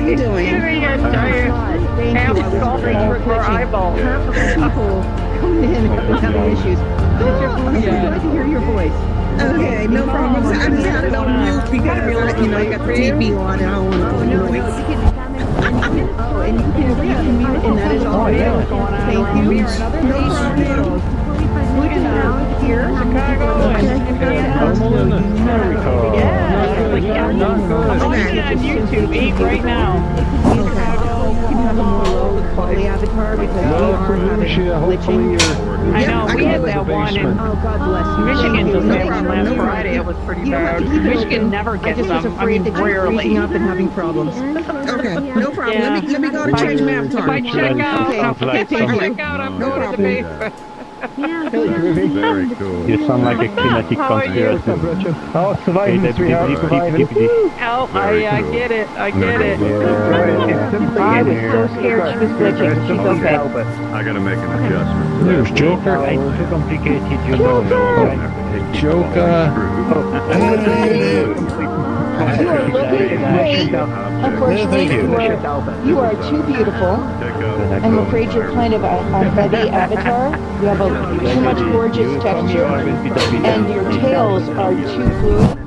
you doing? Giving a giant half coffee for eyeballs. Half of the people coming in and having issues. I'd like to hear your voice. Okay, no problem. I just had it on mute because, I got the TV on and I don't want to No, you can mute, and that is all. Thank you. No problem. Look at here, Chicago, on YouTube, eat right now. The avatar because we are glitching. I know, we had that one in God bless you. Michigan just had one last Friday. It was pretty bad. Michigan never gets them. I mean, rarely. Up and having problems. Okay, no problem. Yeah. Let me go to change my avatar. If I check out, I'm going to the basement. Very cool. You sound like a kinetic conspiracy. Oh, surviving. Oh, I get it. I get it. I was so scared she was glitching. She's okay. I gotta make an adjustment. There's Joker. It's too complicated, you know. Joker. You are looking great. Unfortunately, you are too beautiful. I'm afraid you're kind of a heavy avatar. You have too much gorgeous texture, and your tails are too good.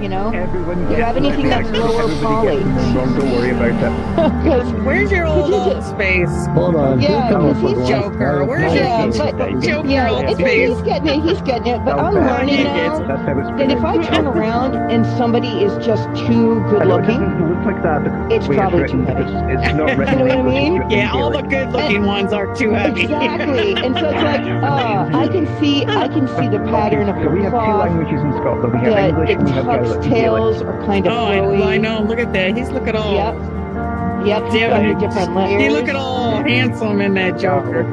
You know? Do you have anything that's lower poly? Don't worry about that. Because Where's your old Altspace? Hold on. yeah, because he's Joker. Where's your Joker Altspace? he's getting it. But I'm learning now that if I turn around and somebody is just too good looking, Like that, it's probably too heavy. It's not You know what I mean? Yeah, all the good-looking ones are too heavy. Exactly. And so it's like, I can see the pattern of We the have two cloth. languages in Scotland. We have English and we have Tuck's Gaelic. tails are kind of flowy. I know. Look at that. He's looking all. Yep, he's got the different layers. He looking all handsome in that Joker.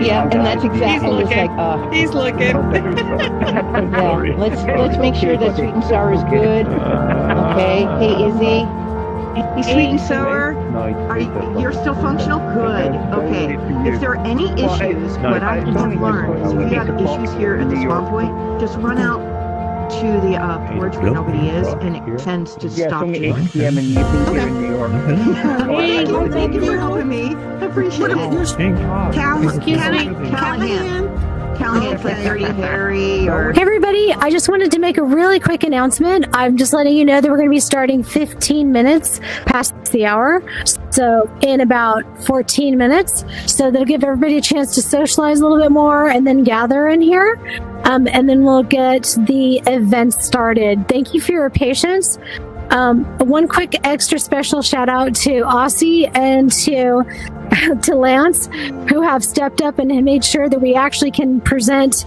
Yeah, and that's exactly He's just like, He's looking. yeah. Let's make sure that sweet and sour is good. Okay. Hey, Izzy. Hey, sweet and sour. You're still functional? Good. Okay. If there are any issues, what I have learned is if you have issues here at the spawn point, just run out to the porch where nobody is, and it tends to stop you. 8 p.m. in the evening here in New York. Thank you for helping me. I appreciate it. Callahan for 30 Harry or... Hey everybody, I just wanted to make a really quick announcement. I'm just letting you know that we're going to be starting 15 minutes past the hour. So in about 14 minutes. So that'll give everybody a chance to socialize a little bit more and then gather in here. And then we'll get the event started. Thank you for your patience. One quick extra special shout out to Aussie and to Lance, who have stepped up and made sure that we actually can present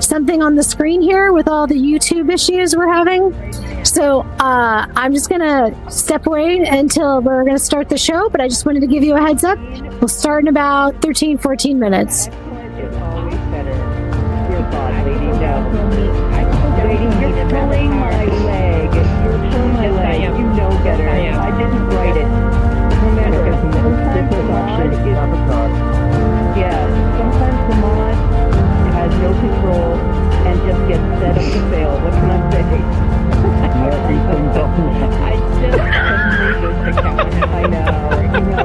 something on the screen here with all the YouTube issues we're having. So I'm just gonna step away until we're gonna start the show, but I just wanted to give you a heads up. We'll start in about 13-14 minutes. It's always better. Dear God, ladies you're pulling my leg. You're pulling my leg. You know better. I didn't write it. Remember, sometimes the mod is... Yeah, sometimes the mod has no control and just gets set up to fail. What can I say? I just couldn't leave this account. I know. And you know,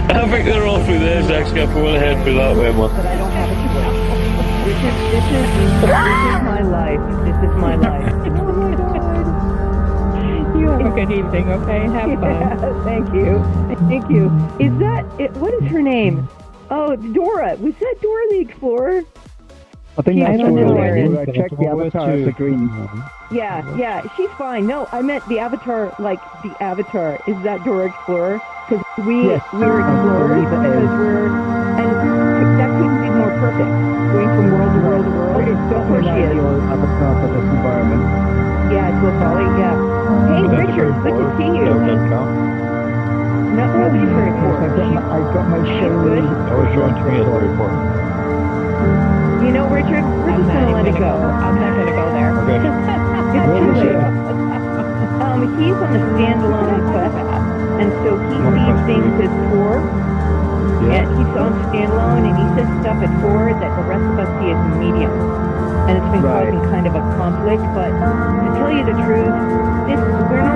I think they're all through there, Zach's got full ahead for that way, man. but I don't have a choice. This is my life. This is my life. You have a good evening, okay? Have fun. Yeah, thank you. Thank you. Is that it? What is her name? Oh, Dora. Was that Dora the Explorer? I think She's that's familiar. what I checked the avatar as the green. Yeah, she's fine. No, I meant the avatar, like the avatar. Is that Dora Explorer? Because we're explorers, because and that couldn't be more perfect. Going from world to world to world. It's Of course she is. your avatar for this environment. Yeah, it's Locali, yeah. Hey, Richard, good to see you. No, nobody's very poor. I've got my show. Good. I was drawn to me as very important. You know, Richard, we're just going to let it go. I'm not going to go there. Okay. It's too late. He's on a standalone quest, and so he sees things as 4. Yeah. And he's on standalone, and he says stuff at 4 that the rest of us see as medium. And it's been causing kind of a conflict, but to tell you the truth, we're not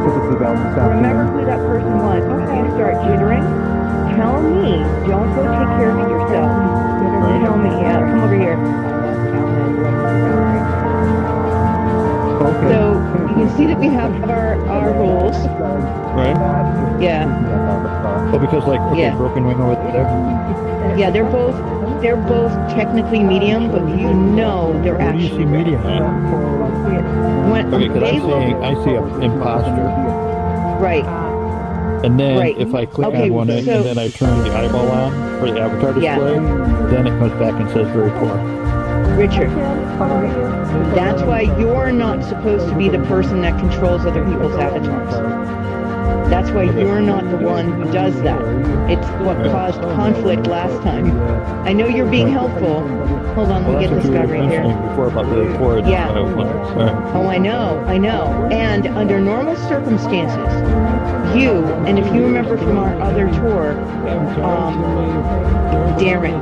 because this is about this afternoon. Remember who that person was. When you start jittering, tell me. Don't go take care of it yourself. Tell me. Yeah, come over here. Okay. So you can see that we have our rules. Right? Yeah. Oh, because like, okay, Yeah. broken wing over there. Yeah, they're both technically medium, but you know they're Where do you see actually medium at? when Okay, because they will, I see an imposter. right. And then Right. if I click Okay, on one so- and then I turn the eyeball on for the avatar display, Yeah. then it comes back and says very poor. Richard, that's why you're not supposed to be the person that controls other people's avatars. That's why you're not the one who does that. It's what caused conflict last time. I know you're being helpful. Hold on, let me get this guy right here. Before about the poor. Yeah. Oh, I know. And under normal circumstances, you, and if you remember from our other tour, Darren,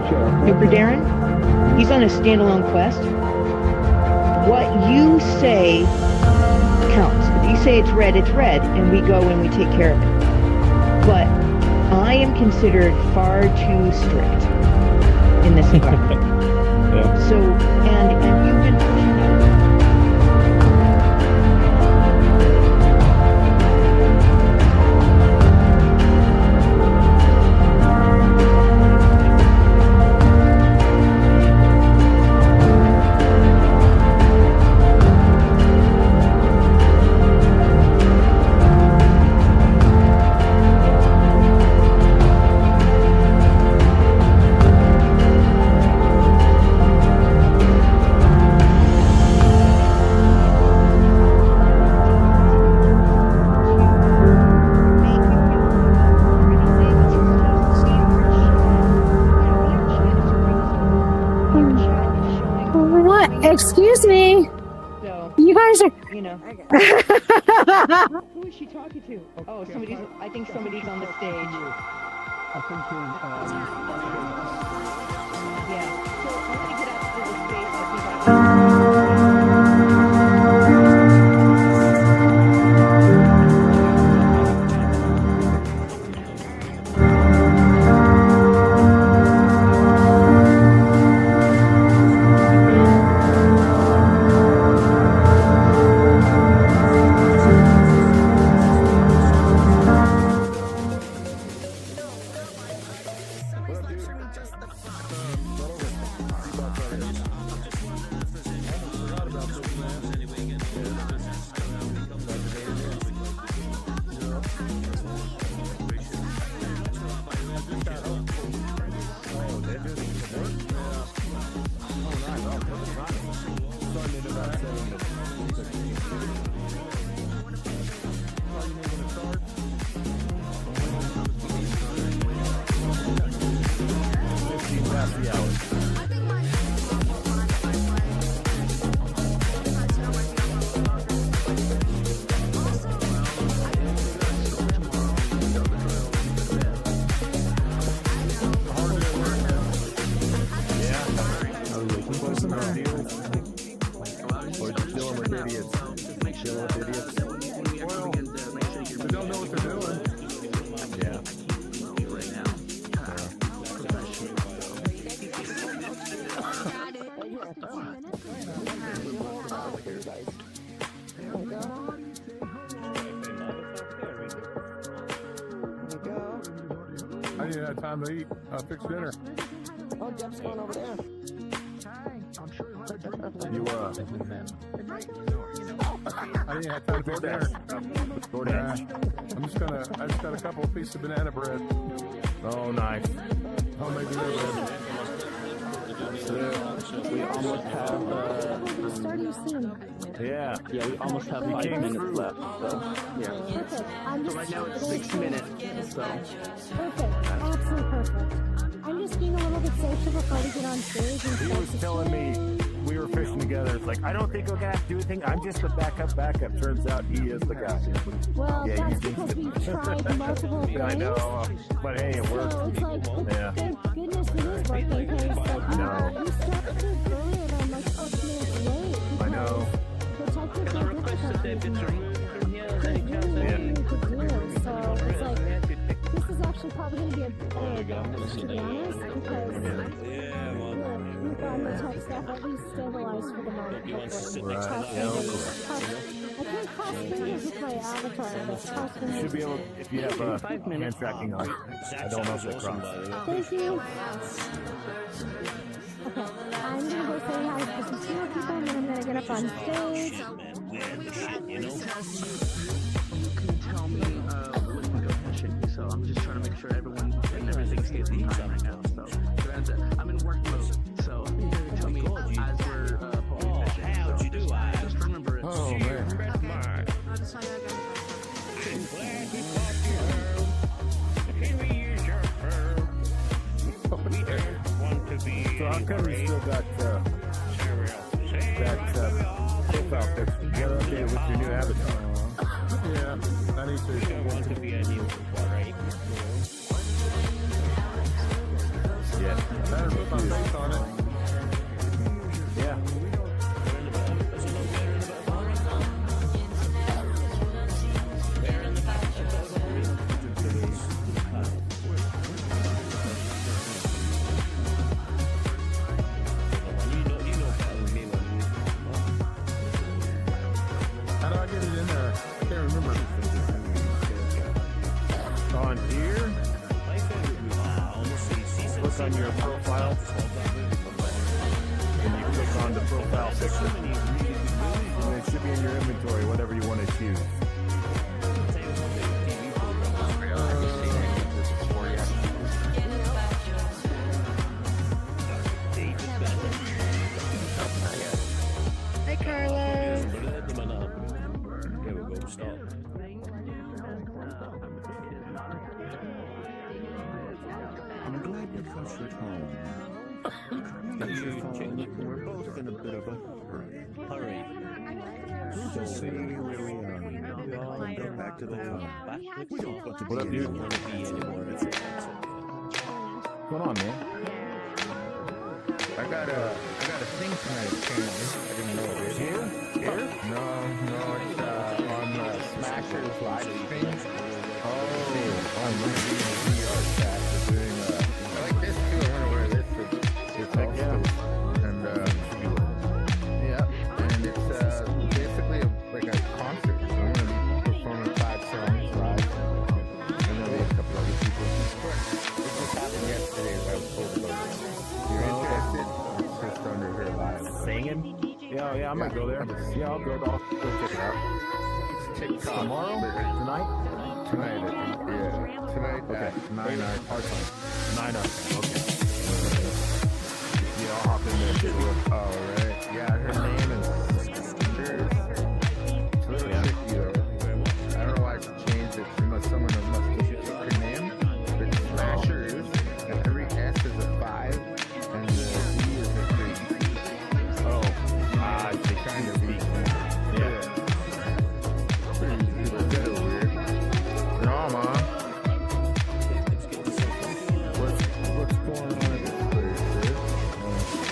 Nooper Darren, he's on a standalone quest. What you say counts. If you say it's red, and we go and we take care of it. But I am considered far too strict in this environment. Yeah. So, and you've been pushing that. What? Excuse me. So, You guys are. you know. Who is she talking to? Oh, I think somebody's on the stage. Yeah. So I'm gonna get out to the space. I think I didn't have time to eat. Fix dinner. Oh, Jeff's going over there. You, I didn't have time to fix dinner. I just got a couple of pieces of banana bread. Oh, nice. Homemade banana bread. We almost have, Starting soon. Yeah. yeah, we almost have 5 minutes left, so, yeah. Perfect. I'm just, Right now it's 6 minutes, so. Perfect. Absolutely perfect. I'm just being a little bit social before we get on stage and He start was the telling show. me we were fishing together. It's like, I don't think we're going to have to do anything. I'm just the backup. Turns out he is the guy. Well, Yeah, that's you because we've tried multiple things. I know. But hey, it worked. So it's like, Yeah. thank goodness it is working because like, No. we started earlier and I'm like 6 minutes late. I know. The technical difficulties. anything you could do. So it's like, this is actually probably going to be a better advantage, to be honest, because you've got your tech stuff at least stabilized for the moment, hopefully. Cross fingers. I can't cross fingers with my avatar, but cross fingers. You should be able, if you have hand tracking on. I don't know if they're crossed. Thank you. Okay, I'm gonna go say hi to some fewer people, and then I'm gonna get up on stage. You can tell me when to go fishing, so I'm just trying to make sure everything stays in time right now. So I'm in work mode, so you can tell me as we're hoping fishing. How'd you do? Just remember it. Oh man. So how come you still got that profile picture? You gotta update it with your new avatar. Yeah, I need to. Want to be a new right? Yeah. Better put my face on it. Yeah. How do I get it in there? I can't remember. On here? Click on your profile. And you click on the profile picture. And it should be in your inventory, whatever you want to choose. Hi, Carlos. I'm glad you clustered home. We're both in a bit of a hurry. So see where we are. We all go back to the car. We don't want to be anymore. What's going on, man? I got a thing tonight, apparently. I didn't know it. Here? No, it's on the Smashers live stream. Oh, I'm going to be in the VRChat. They're doing, I like this too. I wonder where this is. It's like, and, yeah, and it's, basically like a concert. So I'm going to be performing 5 songs live. And there'll be a couple other people. This just happened yesterday as I was told about it. You're interested? It's just under her live. Singing? Yeah, I might go there. Yeah, I'll go check it out. TikTok. Tomorrow? Tonight? Tonight, I think. Yeah. Tonight at 9 our time. 9 our time. Okay. Yeah, I'll hop in there. Oh, right. Yeah, her name is. It's a little tricky though. I don't know why she changed it. Someone must have picked her name. But Smashers, and every S is a 5, and the Z is a 3. Oh, they kind of weak. Yeah. Pretty weird. No, man. What's going on in this place?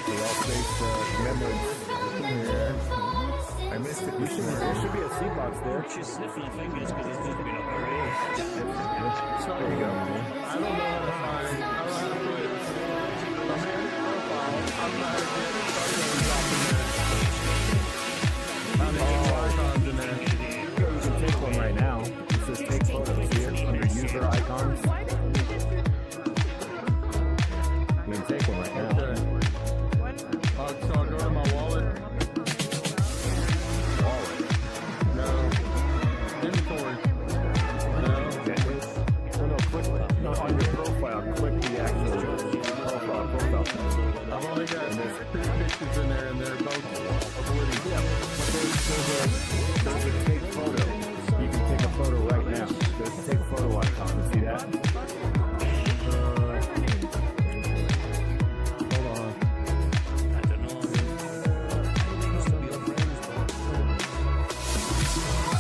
The Altspace remembrance. Yeah. I missed it. There should be a seat box there. She's sniffing her fingers because it's going to be like a race. There you go. I don't know how to find. I don't know how to put it. I'm in profile. I'm not going to drop in there. I'm icons in there. You can take one right now. It says take photos here under user icons. You can take one right now. So I'll go to my wallet. No. Inventory. No, click on your profile. Click the actual profile. I've only got 3 pictures in there, and they're both avoiding. Yeah, but there's a take photo. You can take a photo right now. There's a take photo icon. See that? Hold on. I don't know.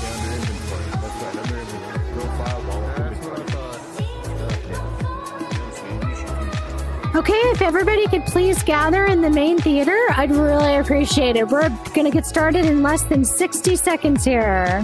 Yeah, under inventory. That's right. Under inventory. Profile, wallet. That's what I thought. Okay, if everybody could please gather in the main theater, I'd really appreciate it. We're going to get started in less than 60 seconds here.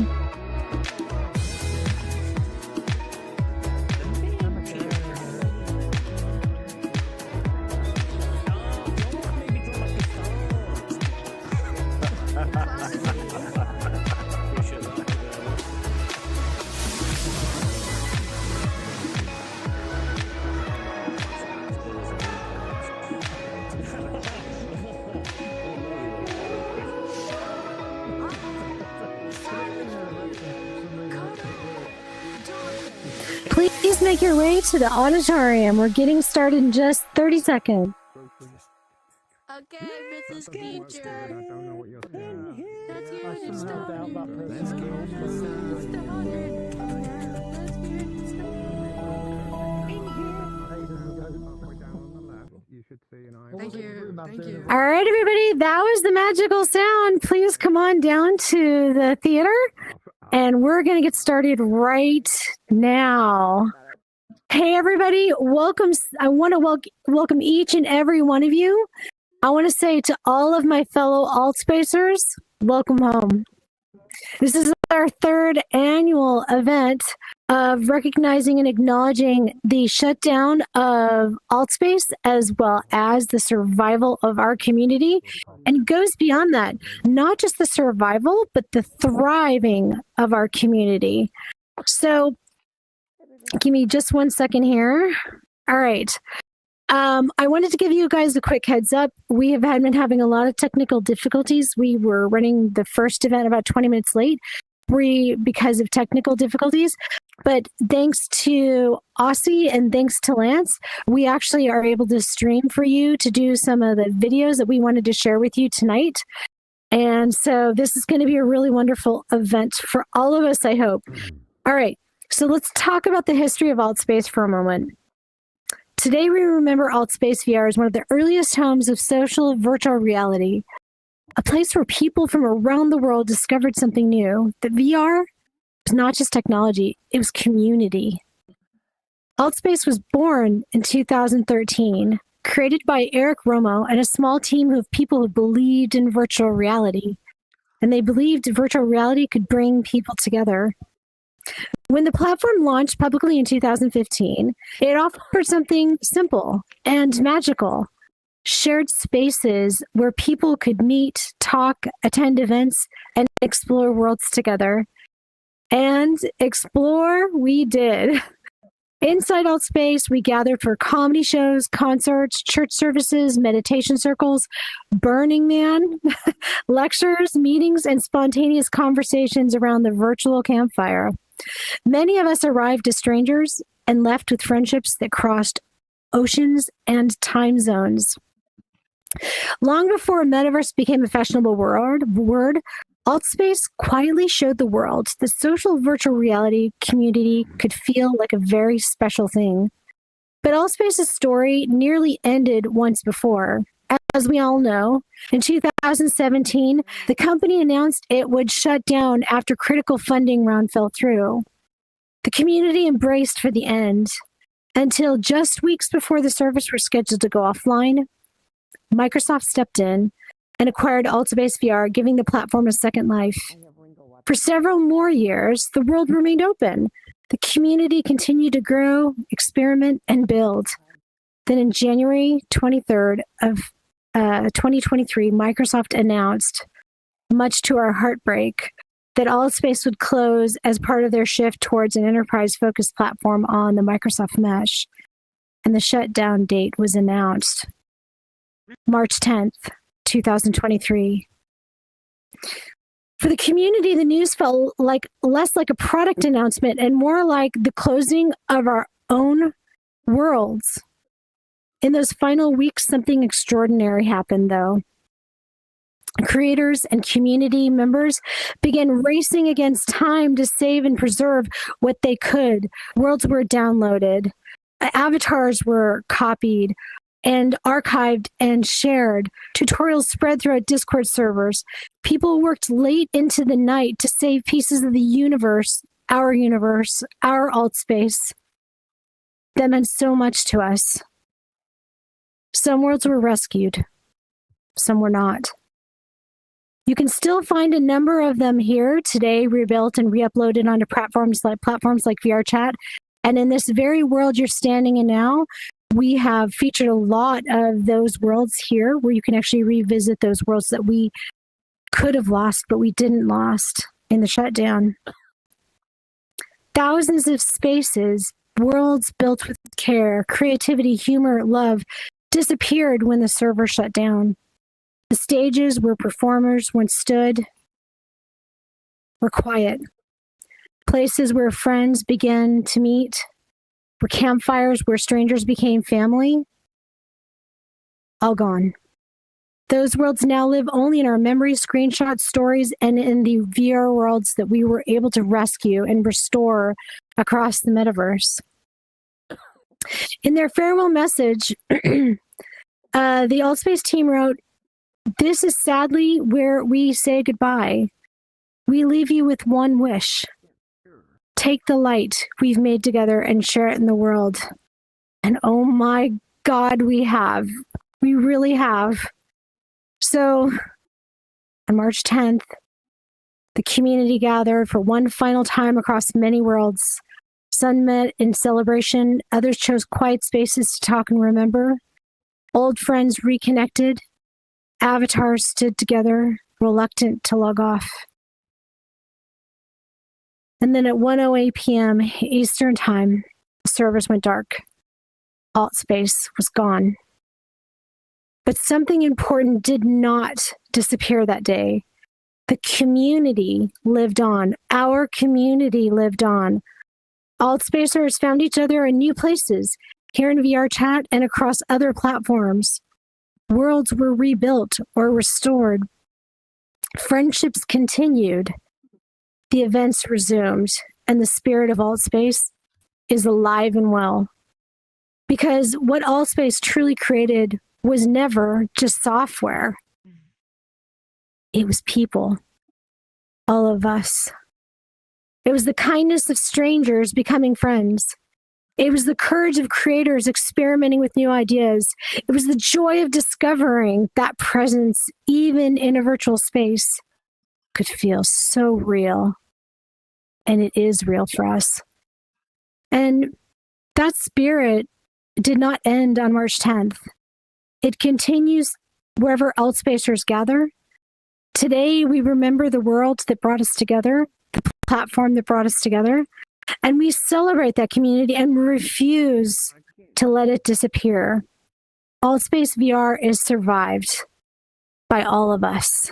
please make your way to the auditorium. We're getting started in just 30 seconds. Okay, Mrs. Teacher. Let's hear Let's it get Let's hear Thank you. Thank you. All right, everybody, that was the magical sound. Please come on down to the theater, and we're going to get started right now. Hey, everybody, welcome. I want to welcome each and every one of you. I want to say to all of my fellow Altspacers, welcome home. This is our third annual event of recognizing and acknowledging the shutdown of Altspace as well as the survival of our community. And it goes beyond that, not just the survival, but the thriving of our community. So give me just 1 second here. All right. I wanted to give you guys a quick heads up. We have been having a lot of technical difficulties. We were running the first event about 20 minutes late because of technical difficulties. But thanks to Aussie and thanks to Lance, we actually are able to stream for you to do some of the videos that we wanted to share with you tonight. And so this is going to be a really wonderful event for all of us, I hope. All right. So let's talk about the history of Altspace for a moment. Today, we remember AltspaceVR as one of the earliest homes of social virtual reality, a place where people from around the world discovered something new. That VR was not just technology, it was community. Altspace was born in 2013, created by Eric Romo and a small team of people who believed in virtual reality. And they believed virtual reality could bring people together. When the platform launched publicly in 2015, it offered something simple and magical. Shared spaces where people could meet, talk, attend events, and explore worlds together. And explore we did. Inside Altspace, we gathered for comedy shows, concerts, church services, meditation circles, Burning Man, lectures, meetings, and spontaneous conversations around the virtual campfire. Many of us arrived as strangers and left with friendships that crossed oceans and time zones. Long before Metaverse became a fashionable word, Altspace quietly showed the world the social virtual reality community could feel like a very special thing. But Altspace's story nearly ended once before. As we all know, in 2017, the company announced it would shut down after critical funding round fell through. The community embraced for the end until just weeks before the service was scheduled to go offline. Microsoft stepped in and acquired AltspaceVR, giving the platform a second life. For several more years, the world remained open. The community continued to grow, experiment, and build. Then in January 23rd of 2023, Microsoft announced, much to our heartbreak, that Altspace would close as part of their shift towards an enterprise-focused platform on the Microsoft Mesh. And the shutdown date was announced, March 10th, 2023. For the community, the news felt less like a product announcement and more like the closing of our own worlds. In those final weeks, something extraordinary happened, though. Creators and community members began racing against time to save and preserve what they could. Worlds were downloaded, avatars were copied and archived and shared. Tutorials spread throughout Discord servers. People worked late into the night to save pieces of the universe, our Altspace. That meant so much to us. Some worlds were rescued, some were not. You can still find a number of them here today, rebuilt and re-uploaded onto platforms like VRChat. And in this very world you're standing in now, we have featured a lot of those worlds here where you can actually revisit those worlds that we could have lost, but we didn't lost in the shutdown. Thousands of spaces, worlds built with care, creativity, humor, love, disappeared when the server shut down. The stages where performers once stood were quiet. Places where friends began to meet where campfires where strangers became family, all gone. Those worlds now live only in our memories, screenshots, stories, and in the VR worlds that we were able to rescue and restore across the metaverse. In their farewell message, the Altspace team wrote, "This is sadly where we say goodbye. We leave you with one wish. Take the light we've made together and share it in the world." And oh my God, we have. We really have. So on March 10th, the community gathered for one final time across many worlds. Some met in celebration. Others chose quiet spaces to talk and remember. Old friends reconnected. Avatars stood together, reluctant to log off. And then at 1:08 p.m. Eastern Time, the servers went dark. Altspace was gone. But something important did not disappear that day. The community lived on. Our community lived on. Altspacers found each other in new places, here in VRChat and across other platforms. Worlds were rebuilt or restored. Friendships continued. The events resumed, and the spirit of Altspace is alive and well. Because what Altspace truly created was never just software. It was people. All of us. It was the kindness of strangers becoming friends. It was the courage of creators experimenting with new ideas. It was the joy of discovering that presence, even in a virtual space, could feel so real. And it is real for us. And that spirit did not end on March 10th. It continues wherever Altspacers gather. Today, we remember the world that brought us together, the platform that brought us together, and we celebrate that community and refuse to let it disappear. AltspaceVR is survived by all of us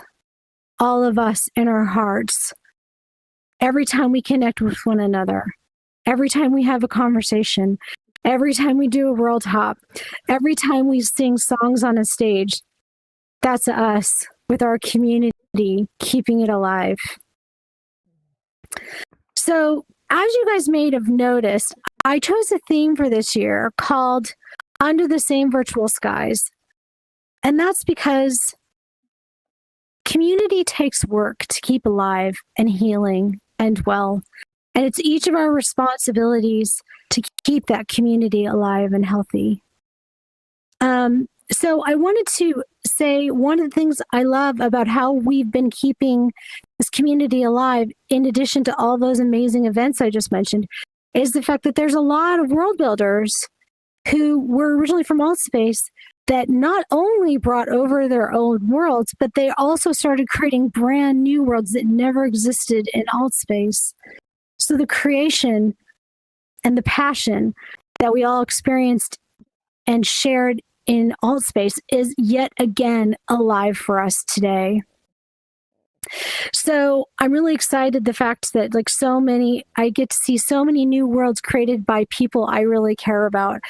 in our hearts. Every time we connect with one another, every time we have a conversation, every time we do a world hop, every time we sing songs on a stage, that's us with our community keeping it alive. So, as you guys may have noticed, I chose a theme for this year called Under the Same Virtual Skies. And that's because community takes work to keep alive and healing and well. And it's each of our responsibilities to keep that community alive and healthy. So I wanted to say one of the things I love about how we've been keeping this community alive, in addition to all those amazing events I just mentioned, is the fact that there's a lot of world builders who were originally from Altspace that not only brought over their own worlds, but they also started creating brand new worlds that never existed in Altspace. So the creation and the passion that we all experienced and shared in Altspace is yet again alive for us today. So I'm really excited the fact that I get to see so many new worlds created by people I really care about.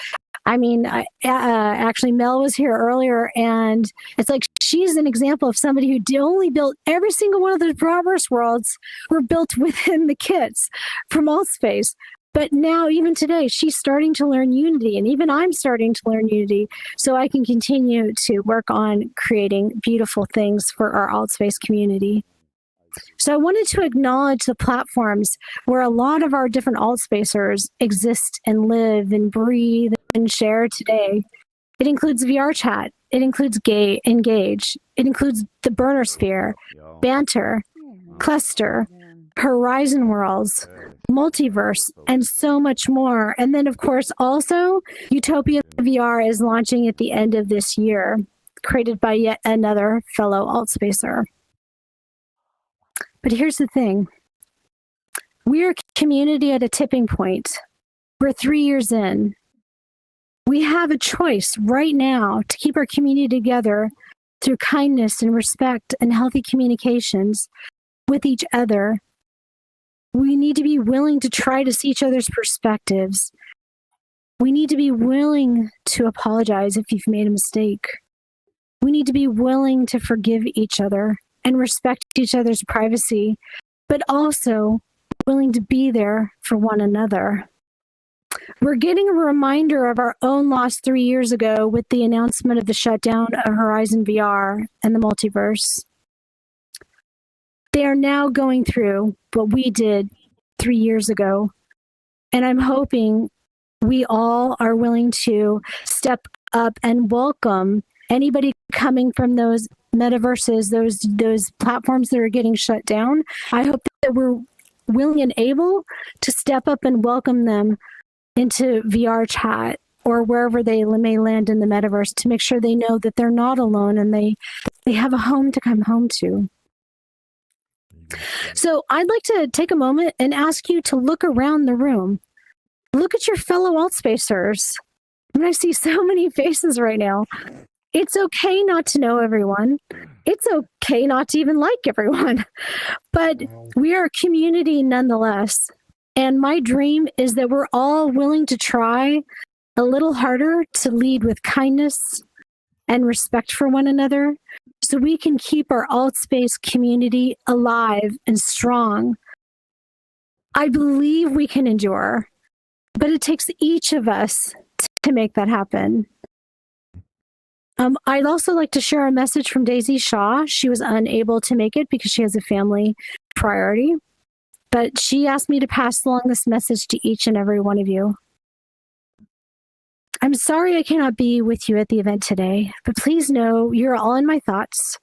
I mean, actually Mel was here earlier, and it's like she's an example of somebody who only built every single one of the Proverse worlds were built within the kits from Altspace. But now, even today, she's starting to learn Unity, and even I'm starting to learn Unity, so I can continue to work on creating beautiful things for our Altspace community. So I wanted to acknowledge the platforms where a lot of our different Altspacers exist and live and breathe and share today. It includes VRChat, it includes Engage, it includes the Burnsphere, Banter, Cluster, Horizon Worlds, Multiverse, and so much more. And then, of course, also Utopia VR is launching at the end of this year, created by yet another fellow Altspacer. But here's the thing. We're a community at a tipping point. We're 3 years in. We have a choice right now to keep our community together through kindness and respect and healthy communications with each other. We need to be willing to try to see each other's perspectives We need to be willing to apologize if you've made a mistake. We need to be willing to forgive each other and respect each other's privacy, but also willing to be there for one another. We're getting a reminder of our own loss 3 years ago with the announcement of the shutdown of Horizon VR and the multiverse. They are now going through what we did 3 years ago, and I'm hoping we all are willing to step up and welcome anybody coming from those metaverses, those platforms that are getting shut down. I hope that we're willing and able to step up and welcome them into VRChat or wherever they may land in the metaverse to make sure they know that they're not alone and they have a home to come home to. So I'd like to take a moment and ask you to look around the room. Look at your fellow Altspacers. I see so many faces right now. It's okay not to know everyone. It's okay not to even like everyone. But we are a community nonetheless. And my dream is that we're all willing to try a little harder to lead with kindness and respect for one another so we can keep our Altspace community alive and strong. I believe we can endure, but it takes each of us to make that happen. I'd also like to share a message from Daisy Shaw. She was unable to make it because she has a family priority, but she asked me to pass along this message to each and every one of you. I'm sorry I cannot be with you at the event today, but please know you're all in my thoughts,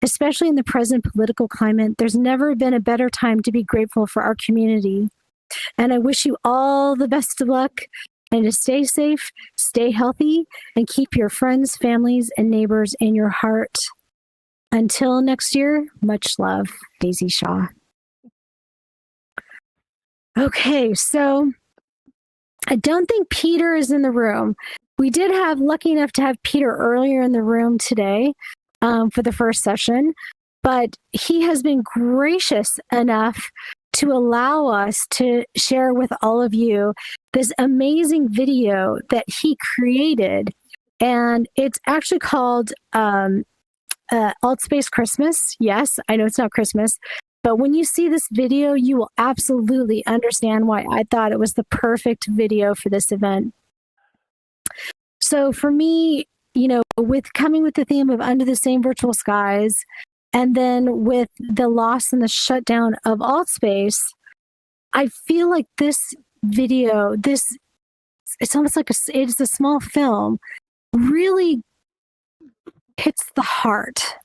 especially in the present political climate. There's never been a better time to be grateful for our community. And I wish you all the best of luck and to stay safe, stay healthy, and keep your friends, families, and neighbors in your heart. Until next year, much love, Daisy Shaw. Okay, so I don't think Peter is in the room. We did have lucky enough to have Peter earlier in the room today for the first session, but he has been gracious enough to allow us to share with all of you this amazing video that he created. And it's actually called Altspace Christmas. Yes, I know it's not Christmas, but when you see this video, you will absolutely understand why I thought it was the perfect video for this event. So for me, you know, with coming with the theme of Under the Same Virtual Skies, and then with the loss and the shutdown of Altspace, I feel like this video, it's almost like it's a small film, really hits the heart.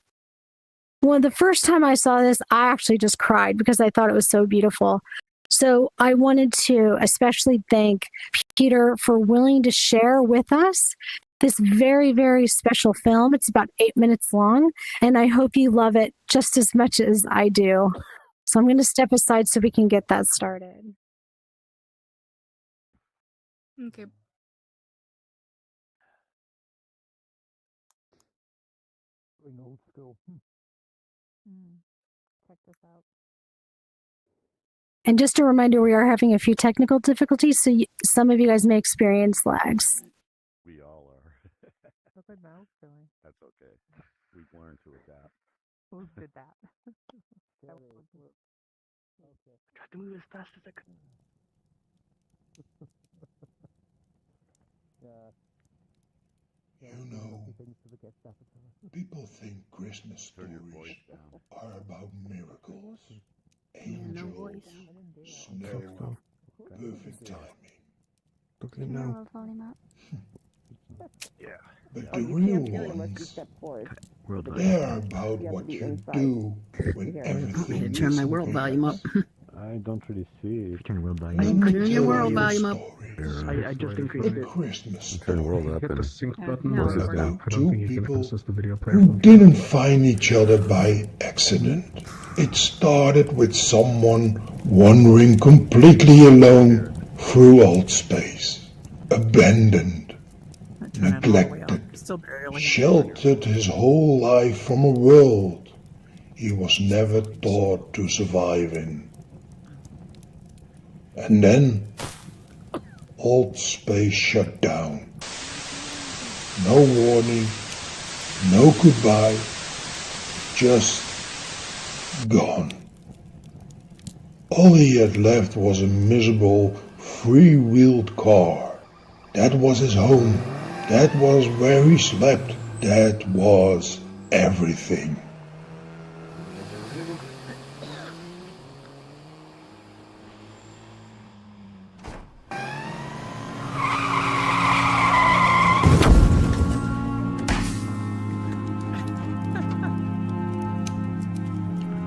Well, the first time I saw this, I actually just cried because I thought it was so beautiful. So I wanted to especially thank Peter for willing to share with us this very, very special film. It's about 8 minutes long, and I hope you love it just as much as I do. So I'm going to step aside so we can get that started. Okay. Old school. Check this out. And just a reminder, we are having a few technical difficulties, so some of you guys may experience lags. We all are. That's okay. We've learned to adapt. Who did that? Try to move as fast as I could. You know, people think Christmas stories are about miracles, angels, snow, perfect timing. No volume up. Yeah. But the real ones, they're about what you do when everything Turn my is world volume up. I don't really see it. Turn your world Let volume me Turn your tell world you a volume up. story. I just increased The it. Christmas Turn the world story up and was about two people who didn't find each other by accident. It started with someone wandering completely alone through Altspace, abandoned, neglected, sheltered his whole life from a world he was never taught to survive in. And then, Altspace shut down. No warning, no goodbye, just gone. All he had left was a miserable, three-wheeled car. That was his home. That was where he slept. That was everything.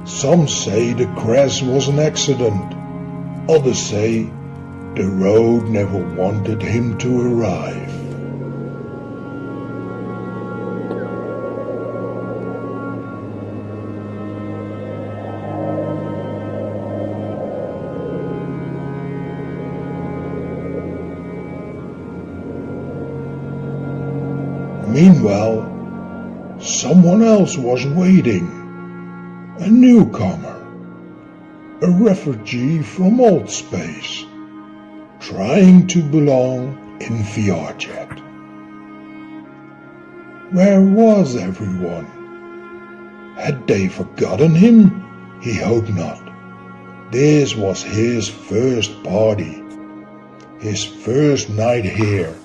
Some say the crash was an accident. Others say the road never wanted him to arrive. Meanwhile, someone else was waiting. A newcomer, a refugee from Altspace, trying to belong in VRChat. Where was everyone? Had they forgotten him? He hoped not. This was his first party, his first night here,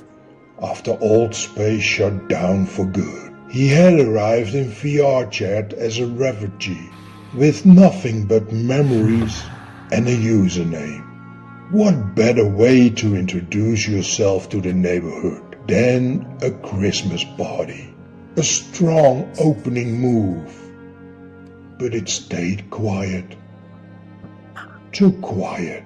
after Altspace shut down for good. He had arrived in VRChat as a refugee, with nothing but memories and a username. What better way to introduce yourself to the neighborhood than a Christmas party? A strong opening move. But it stayed quiet. Too quiet.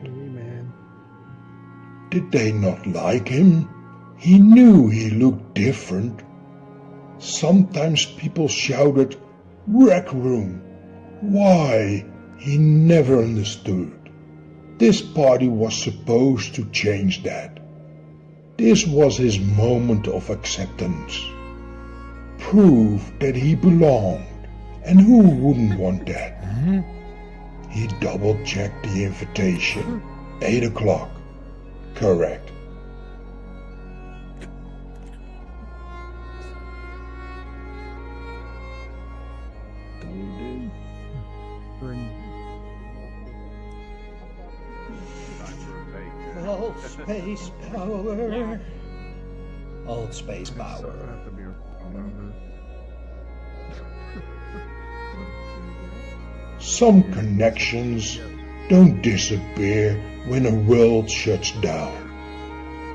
Did they not like him? He knew he looked different. Sometimes people shouted, "Rec Room." Why? He never understood. This party was supposed to change that. This was his moment of acceptance. Proof that he belonged. And who wouldn't want that? He double-checked the invitation. 8 o'clock. Correct. Space power. Old space power. Some connections don't disappear when a world shuts down.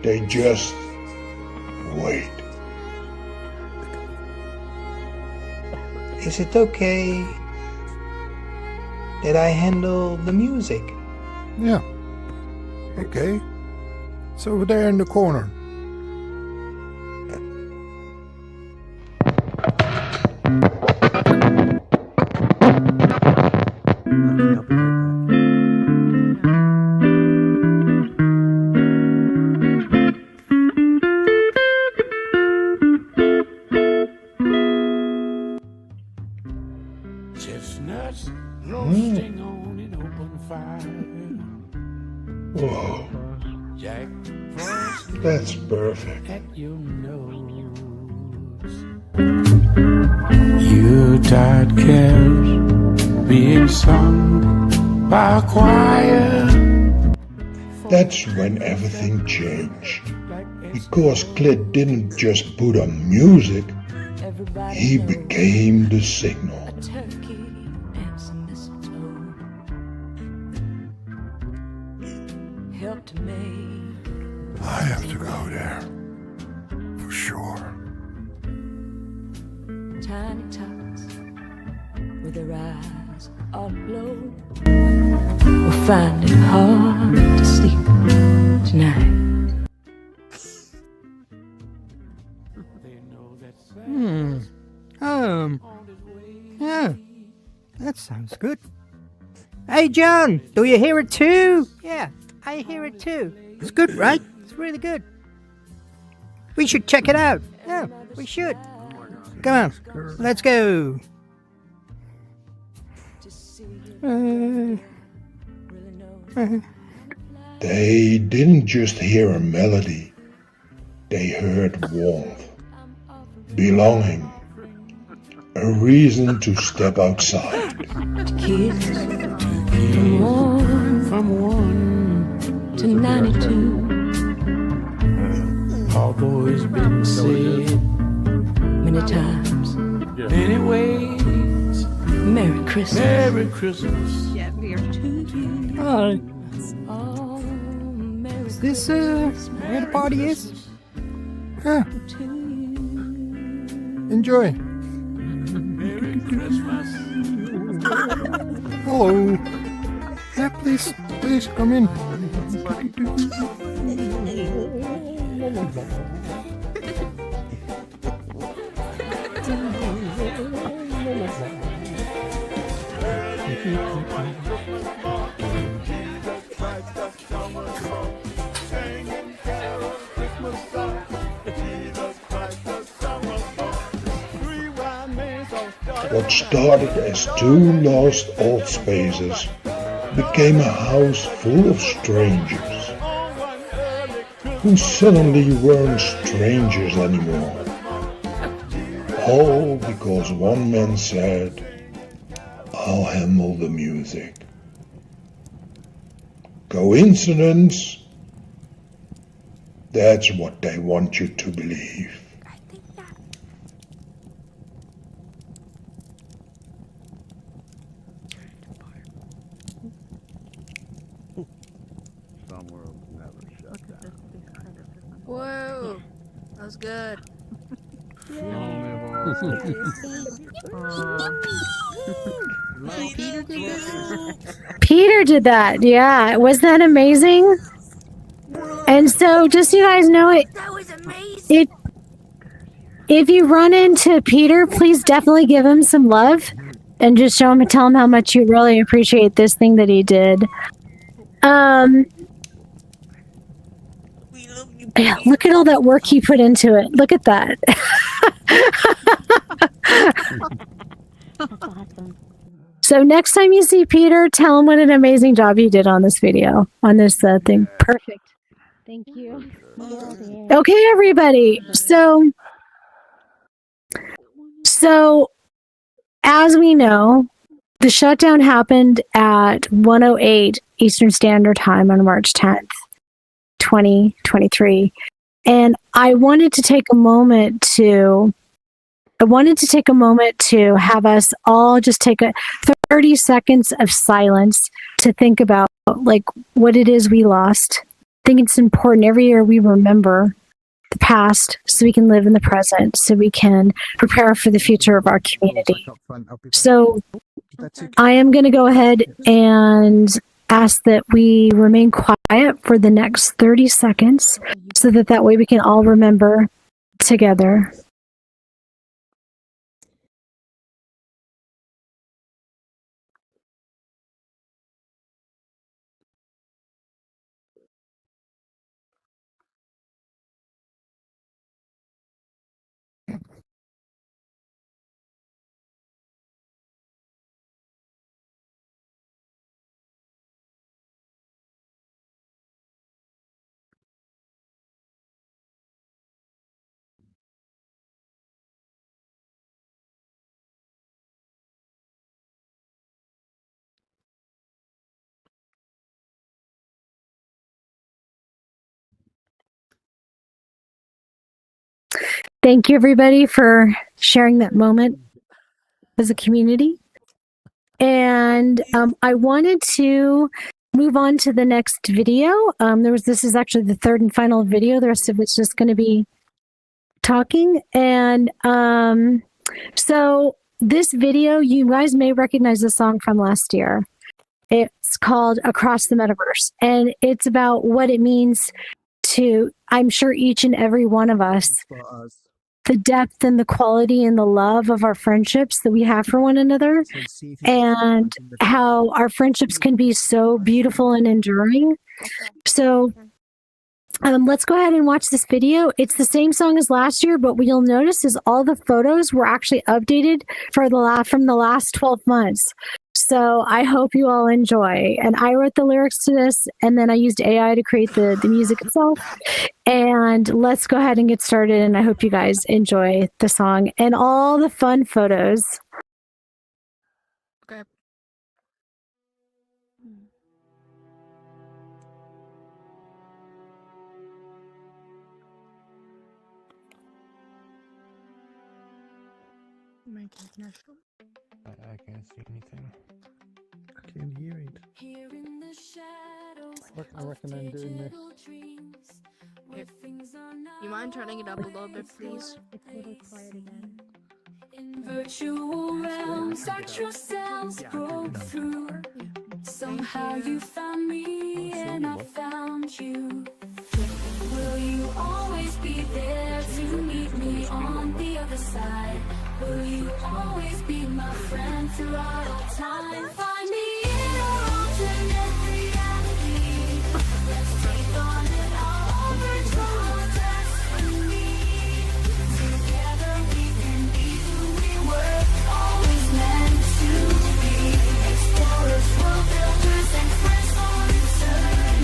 They just wait. Is it okay that I handle the music? Yeah. Okay. It's over there in the corner. Chestnuts roasting on an open fire. Whoa. Jack That's perfect. at your nose. Yuletide carols being sung by a choir. That's when everything changed. Because Clit didn't just put on music, he became the signal. I have to go there. For sure. Tiny tots with their eyes all aglow will find it hard to sleep tonight. Yeah, that sounds good. Hey, John, do you hear it too? Yeah, I hear it too. It's good, right? It's really good. We should check it out. Yeah, we should. Come on, let's go. They didn't just hear a melody, they heard warmth, belonging, a reason to step outside. Kids from 1 to 92. I've always been said many times, many ways. Merry Christmas. Merry Christmas. Yeah, VR. Hi. Is this where the party is? Yeah. Enjoy. Hello. Yeah, please come in. What started as 2 lost old spaces became a house full of strangers, who suddenly weren't strangers anymore. All because one man said, "I'll handle the music." Coincidence? That's what they want you to believe. Some worlds never shut down. Whoa, that was good. Peter did that. Yeah, was that amazing? And so, just so you guys know, if you run into Peter, please definitely give him some love and just show him and tell him how much you really appreciate this thing that he did. Yeah, look at all that work he put into it. Look at that. So next time you see Peter, tell him what an amazing job you did on this video, on this thing. Perfect. Thank you. Okay, everybody. So as we know, the shutdown happened at 1:08 Eastern Standard Time on March 10th, 2023. And I wanted to take a moment to have us all just take a 30 seconds of silence to think about like what it is we lost. I think it's important every year we remember the past so we can live in the present, so we can prepare for the future of our community. So I am going to go ahead and ask that we remain quiet for the next 30 seconds so that way we can all remember together. Thank you, everybody, for sharing that moment as a community. And I wanted to move on to the next video. This is actually the third and final video. The rest of it's just going to be talking. And so this video, you guys may recognize the song from last year. It's called Across the Metaverse. And it's about what it means to, I'm sure, each and every one of us, the depth and the quality and the love of our friendships that we have for one another, and how our friendships can be so beautiful and enduring. So let's go ahead and watch this video. It's the same song as last year, but what you'll notice is all the photos were actually updated from the last 12 months. So I hope you all enjoy. And I wrote the lyrics to this, and then I used AI to create the music itself. And let's go ahead and get started. And I hope you guys enjoy the song and all the fun photos. Okay. I can't see anything. I can't hear it. I recommend doing this. You mind turning it up a little bit, please? In virtual realms, that yourselves broke through. Somehow you found me and I found you. Will you always be there to meet me on the other side? Will you always be my friend throughout all time? Find me in an alternate reality. Let's take on it all, virtual destiny. Together we can be who we were always meant to be. Explorers, world builders, and friends for eternity.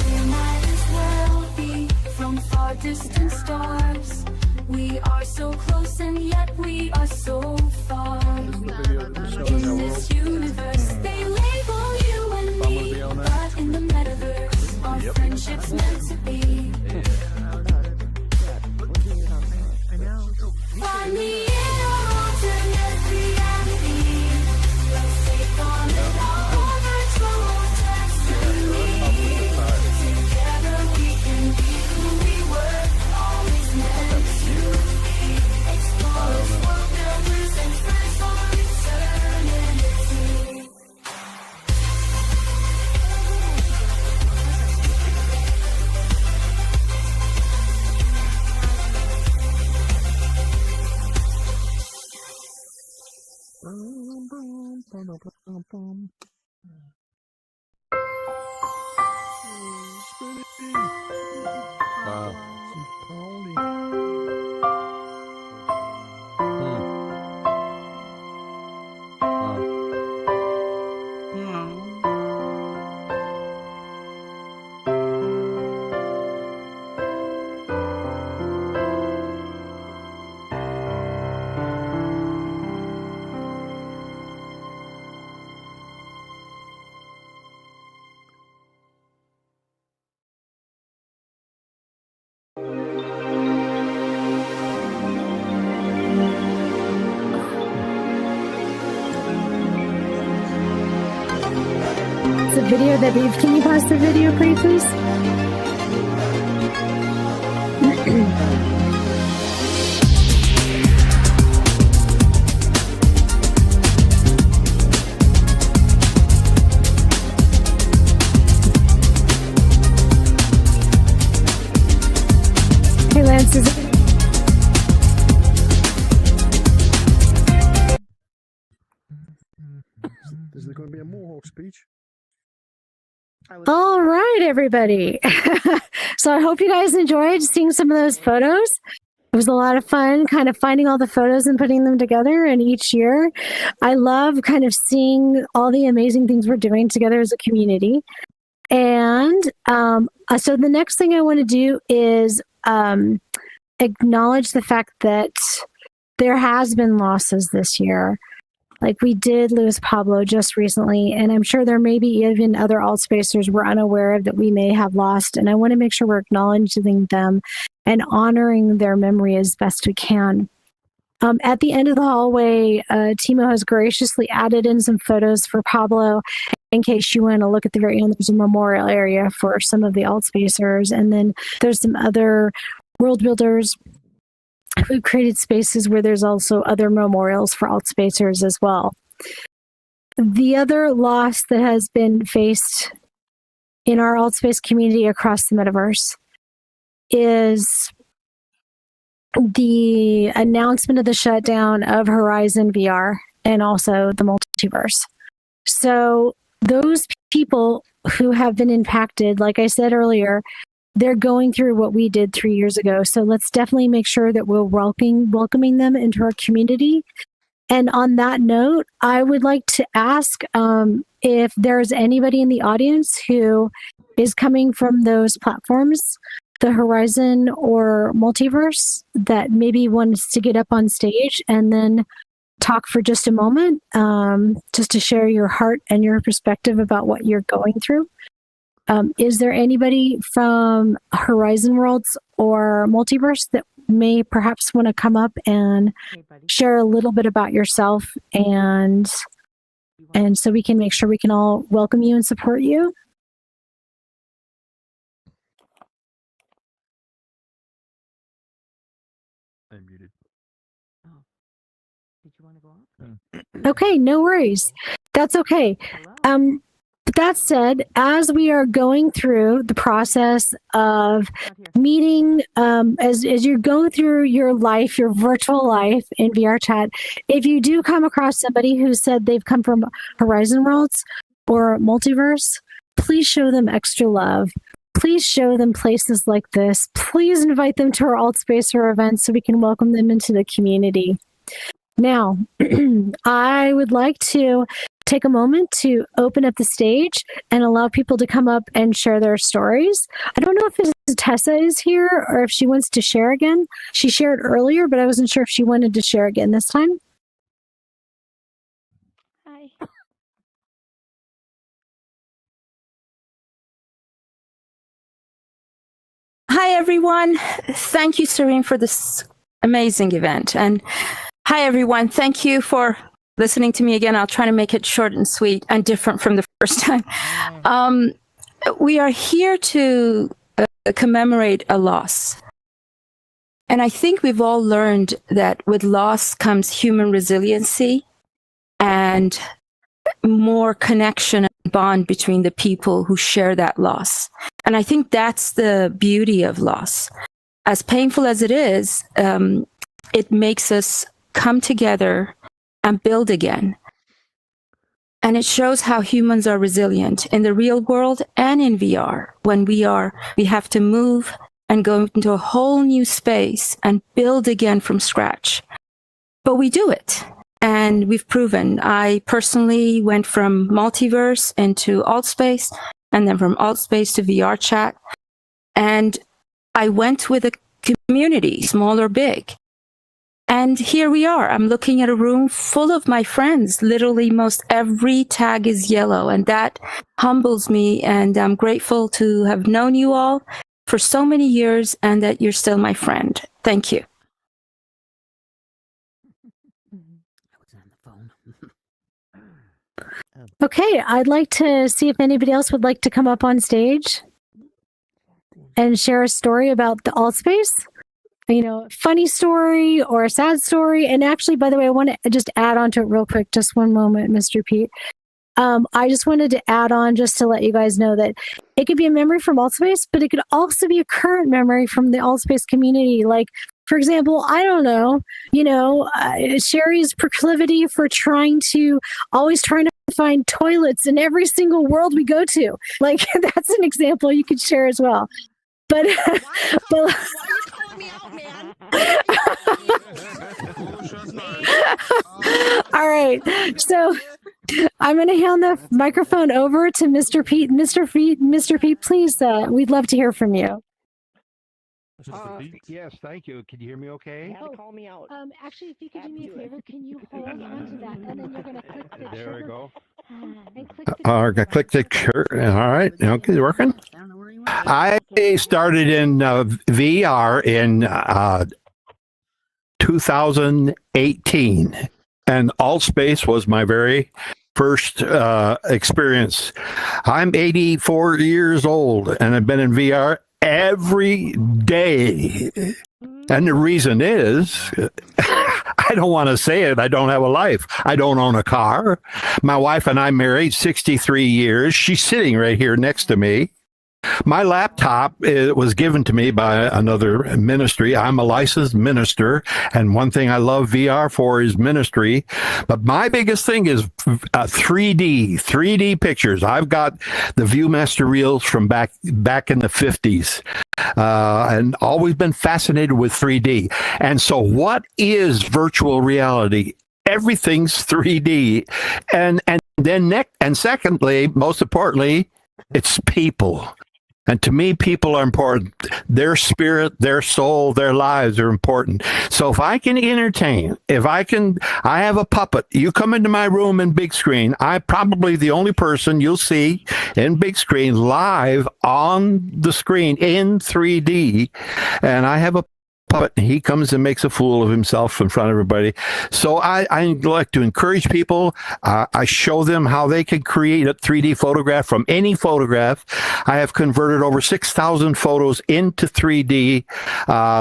We might as well be from far distant stars. We are so close and yet we are so far. In this universe, they label you and me, but in the metaverse, our friendship's meant to be. Find me in an alternate reality. Let's take on it all, virtual destiny. Together we can be who we were always meant to be. Explorers, world builders, and friends for eternity. It's a video that can you pause the video, please? Hey, Lance, is it? Is there going to be a Mohawk speech? All right, everybody. So I hope you guys enjoyed seeing some of those photos. It was a lot of fun kind of finding all the photos and putting them together. And each year, I love kind of seeing all the amazing things we're doing together as a community. And so the next thing I want to do is acknowledge the fact that there has been losses this year. Like we did lose Pablo just recently, and I'm sure there may be even other Altspacers we're unaware of that we may have lost. And I want to make sure we're acknowledging them and honoring their memory as best we can. At the end of the hallway, Timo has graciously added in some photos for Pablo in case you want to look at the very end. There's a memorial area for some of the Altspacers, and then there's some other world builders who've created spaces where there's also other memorials for Altspacers as well. The other loss that has been faced in our Altspace community across the metaverse is the announcement of the shutdown of HorizonVR and also the multiverse. So those people who have been impacted, like I said earlier, they're going through what we did 3 years ago. So let's definitely make sure that we're welcoming them into our community. And on that note, I would like to ask if there's anybody in the audience who is coming from those platforms, the Horizon or Multiverse, that maybe wants to get up on stage and then talk for just a moment, just to share your heart and your perspective about what you're going through. Is there anybody from Horizon Worlds or Multiverse that may perhaps want to come up and share a little bit about yourself, and so we can make sure we can all welcome you and support you? I'm muted. Did you want to go on? Okay, no worries. That's okay. That said, as we are going through the process of meeting, as you're going through your life, your virtual life in VRChat, if you do come across somebody who said they've come from Horizon Worlds or Multiverse, please show them extra love. Please show them places like this. Please invite them to our AltspaceVR events so we can welcome them into the community. Now, I would like to take a moment to open up the stage and allow people to come up and share their stories. I don't know if Atessa is here or if she wants to share again. She shared earlier, but I wasn't sure if she wanted to share again this time. Hi. Hi, everyone. Thank you, Serene, for this amazing event. And hi, everyone. Thank you for listening to me again. I'll try to make it short and sweet and different from the first time. We are here to commemorate a loss. And I think we've all learned that with loss comes human resiliency and more connection and bond between the people who share that loss. And I think that's the beauty of loss. As painful as it is, it makes us come together and build again. And it shows how humans are resilient in the real world and in VR. When we have to move and go into a whole new space and build again from scratch. But we do it. And we've proven. I personally went from Multiverse into Altspace, and then from Altspace to VRChat. And I went with a community, small or big. And here we are. I'm looking at a room full of my friends. Literally, most every tag is yellow, and that humbles me. And I'm grateful to have known you all for so many years and that you're still my friend. Thank you. Okay, I'd like to see if anybody else would like to come up on stage and share a story about the Altspace. You know, a funny story or a sad story. And actually, by the way, I want to just add on to it real quick. Just one moment, Mr. Pete. I just wanted to add on just to let you guys know that it could be a memory from Altspace, but it could also be a current memory from the Altspace community. Like, for example, I don't know, Sherry's proclivity for always trying to find toilets in every single world we go to. Like, that's an example you could share as well. But, all right, so I'm going to hand the microphone over to Mr. Pete. Mr. Pete, please, we'd love to hear from you. Yes, thank you. Can you hear me okay? Call me out. Actually, if you could do me a favor, can you hold on to that, and then you're going to click the There we go. And click the Click the shirt. All right. Okay, working. I started in VR in 2018, and Altspace was my very first experience. I'm 84 years old, and I've been in VR every day. And the reason is, I don't want to say it, I don't have a life. I don't own a car. My wife and I married 63 years. She's sitting right here next to me. my laptop was given to me by another ministry. I'm a licensed minister, and one thing I love VR for is ministry. But my biggest thing is 3D pictures. I've got the ViewMaster reels from back in the 50s, and always been fascinated with 3D. And so, what is virtual reality? Everything's 3D, and then secondly, most importantly, it's people. And to me, people are important. Their spirit, their soul, their lives are important. So if I can entertain, I have a puppet. You come into my room in big screen, I'm probably the only person you'll see in big screen live on the screen in 3D. And I have a puppet. He comes and makes a fool of himself in front of everybody. So I like to encourage people. I show them how they can create a 3D photograph from any photograph. I have converted over 6,000 photos into 3D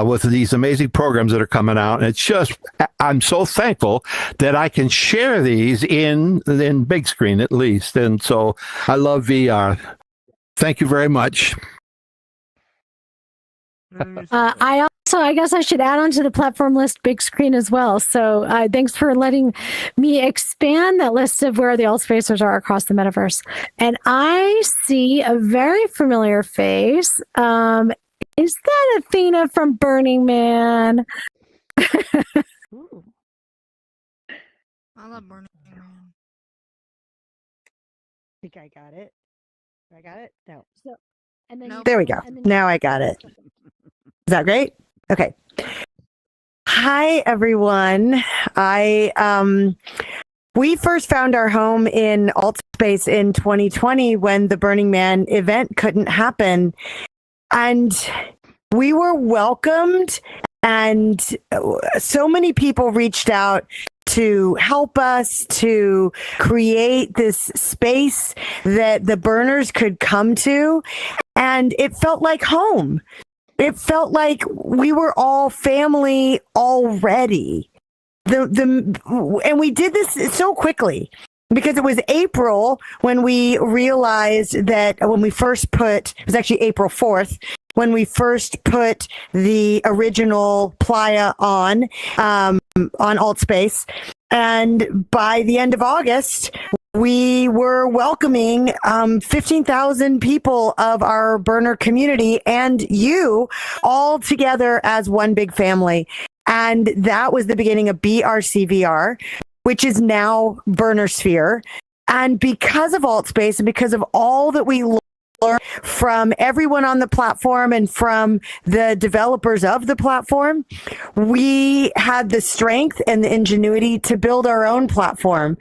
with these amazing programs that are coming out. And it's just, I'm so thankful that I can share these in big screen at least. And so I love VR. Thank you very much. I guess I should add on to the platform list big screen as well. So thanks for letting me expand that list of where the Altspacers are across the metaverse. And I see a very familiar face. Is that Athena from Burning Man? I love Burning Man. I think I got it. I got it? No. So, and then There we go. Now I got it. Is that great? Okay. Hi, everyone. We first found our home in Altspace in 2020 when the Burning Man event couldn't happen. And we were welcomed, and so many people reached out to help us to create this space that the burners could come to. And it felt like home. It felt like we were all family already. And we did this so quickly because it was April when we realized that when we first it was actually April 4th, when we first put the original Playa on Altspace. And by the end of August, we were welcoming 15,000 people of our burner community and you all together as one big family. And that was the beginning of BRCVR, which is now Burnsphere. And because of Altspace and because of all that we learned from everyone on the platform and from the developers of the platform, we had the strength and the ingenuity to build our own platform.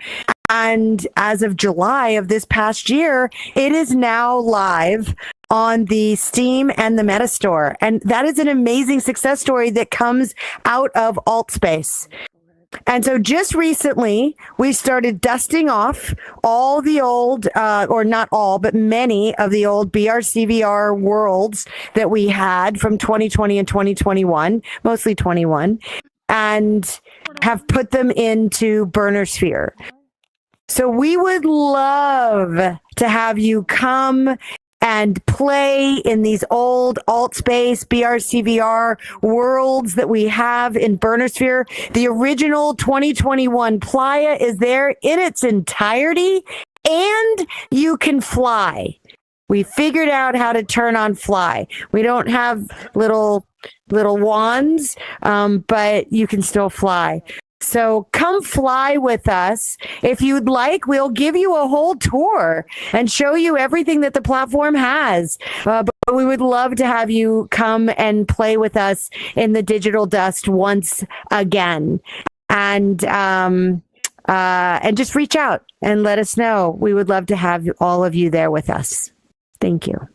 And as of July of this past year, it is now live on the Steam and the Meta Store. And that is an amazing success story that comes out of Altspace. And so just recently, we started dusting off all the old, or not all, but many of the old BRCVR worlds that we had from 2020 and 2021, mostly 21, and have put them into Burnsphere. So we would love to have you come and play in these old Altspace BRCVR worlds that we have in Burnsphere. The original 2021 Playa is there in its entirety, and you can fly. We figured out how to turn on fly. We don't have little wands, but you can still fly. So come fly with us. If you'd like, we'll give you a whole tour and show you everything that the platform has. But we would love to have you come and play with us in the digital dust once again. And just reach out and let us know. We would love to have all of you there with us. Thank you.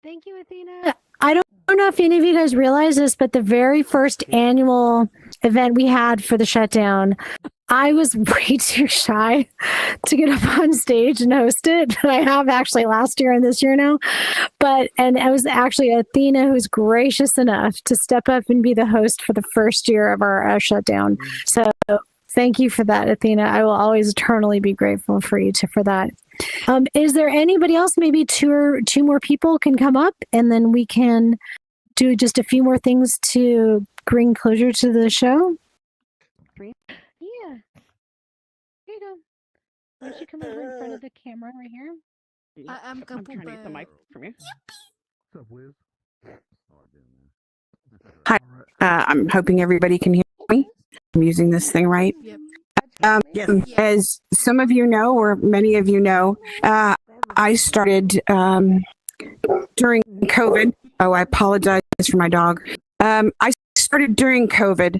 Thank you, Athena. I don't know if any of you guys realize this, but the very first annual event we had for the shutdown, I was way too shy to get up on stage and host it. But I have actually last year and this year now. And it was actually Athena who was gracious enough to step up and be the host for the first year of our shutdown. So thank you for that, Athena. I will always eternally be grateful for you for that. Is there anybody else? Maybe two more people can come up, and then we can do just a few more things to bring closure to the show. Yeah. Here you go. Why don't you come over in front of the camera right here? I'm trying to get the mic from you. What's up, Wiz? Hi, I'm hoping everybody can hear me. I'm using this thing right. As some of you know, or many of you know, I started during COVID. Oh, I apologize for my dog. I started during COVID.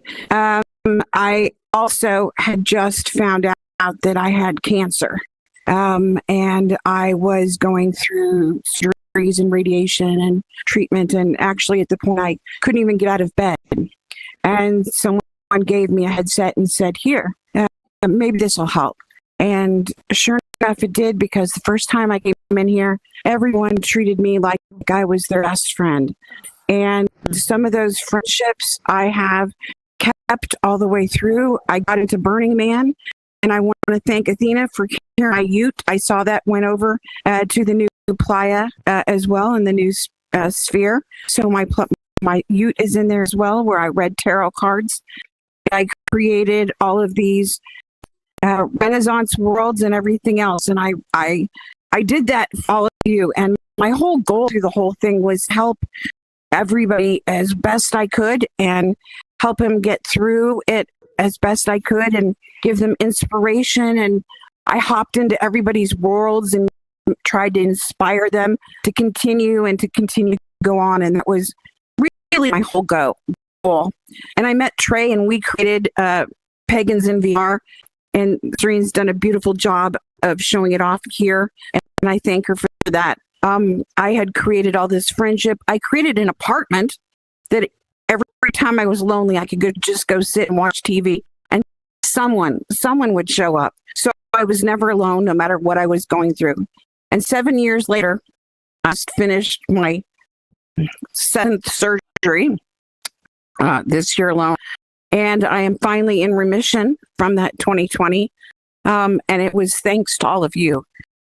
I also had just found out that I had cancer. And I was going through surgeries and radiation and treatment. And actually, at the point, I couldn't even get out of bed. And someone gave me a headset and said, here, maybe this will help. And sure enough, it did, because the first time I came in here, everyone treated me like I was their best friend. And some of those friendships I have kept all the way through. I got into Burning Man. And I want to thank Athena for hearing my ute. I saw that went over to the new Playa as well, and the new Sphere. So my ute is in there as well, where I read tarot cards. I created all of these Renaissance worlds and everything else, and I did that for all of you. And my whole goal through the whole thing was help everybody as best I could, and help them get through it as best I could, and give them inspiration. And I hopped into everybody's worlds and tried to inspire them to continue to go on. And that was really my whole goal. And I met Trey, and we created Pagans in VR. And Serene's done a beautiful job of showing it off here. And I thank her for that. I had created all this friendship. I created an apartment that every time I was lonely, I could just go sit and watch TV, and someone would show up. So I was never alone, no matter what I was going through. And 7 years later, I just finished my 7th surgery this year alone. And I am finally in remission from that 2020. And it was thanks to all of you,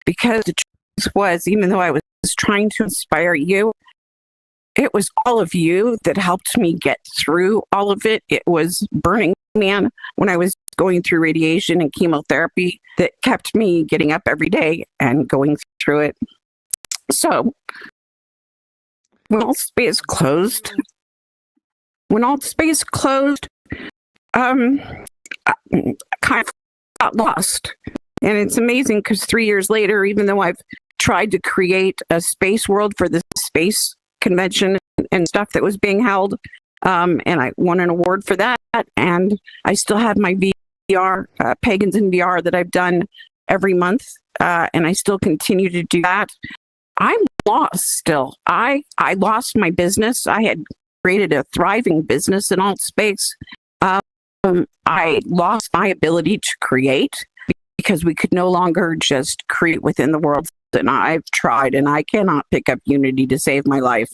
because the truth was, even though I was trying to inspire you, it was all of you that helped me get through all of it. It was Burning Man when I was going through radiation and chemotherapy that kept me getting up every day and going through it. So when Altspace closed, I kind of got lost. And it's amazing, because 3 years later, even though I've tried to create a space world for the space convention and stuff that was being held, and I won an award for that, and I still have my VR, Pagans in VR, that I've done every month, and I still continue to do that. I'm lost still. I lost my business. I had created a thriving business in Altspace. I lost my ability to create, because we could no longer just create within the world. And I've tried, and I cannot pick up Unity to save my life.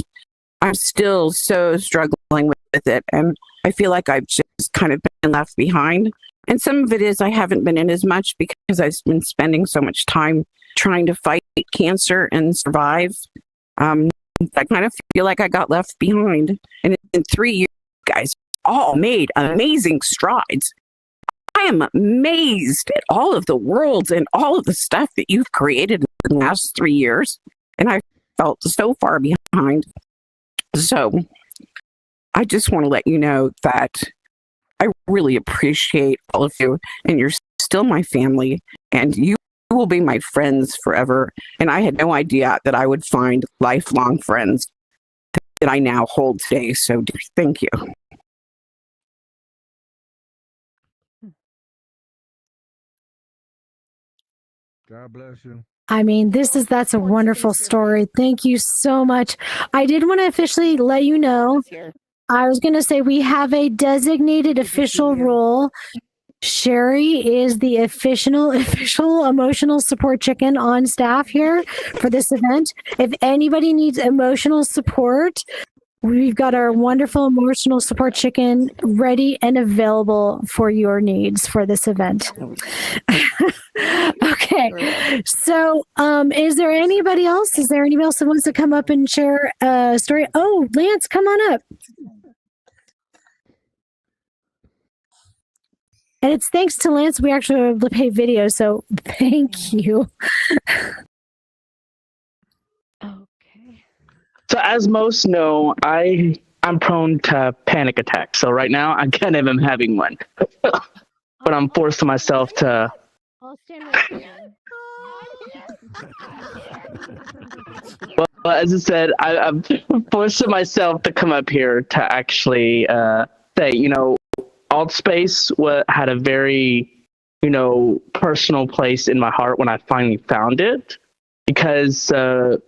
I'm still so struggling with it, and I feel like I've just kind of been left behind. And some of it is I haven't been in as much because I've been spending so much time trying to fight cancer and survive. I kind of feel like I got left behind. And in 3 years, you guys all made amazing strides. I am amazed at all of the worlds and all of the stuff that you've created in the last 3 years. And I felt so far behind. So I just want to let you know that I really appreciate all of you, and you're still my family, and you will be my friends forever. And I had no idea that I would find lifelong friends that I now hold today. So thank you. God bless you. I mean, that's a wonderful story. Thank you so much. I did want to officially let you know, I was going to say we have a designated official role. Sherry is the official emotional support chicken on staff here for this event. If anybody needs emotional support, we've got our wonderful emotional support chicken ready and available for your needs for this event. Okay. So, is there anybody else? Is there anybody else that wants to come up and share a story? Oh, Lance, come on up. And it's thanks to Lance we actually were able to pay video, so thank you. So as most know, I'm prone to panic attacks. So right now I kind of am having one, but I'm forcing myself to. I'll stand right here. Well, as I said, I'm forcing myself to come up here to actually say, Altspace had a very, personal place in my heart when I finally found it. Because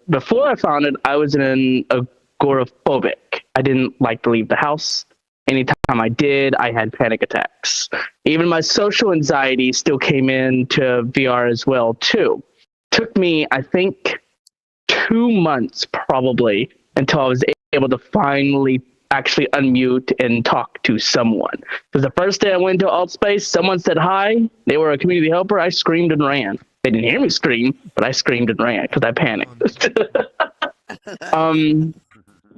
before I found it, I was agoraphobic. I didn't like to leave the house. Anytime I did, I had panic attacks. Even my social anxiety still came into VR as well, too. Took me, I think, 2 months probably until I was able to finally actually unmute and talk to someone. Because the first day I went to Altspace, someone said hi. They were a community helper. I screamed and ran. They didn't hear me scream, but I screamed and ran because I panicked.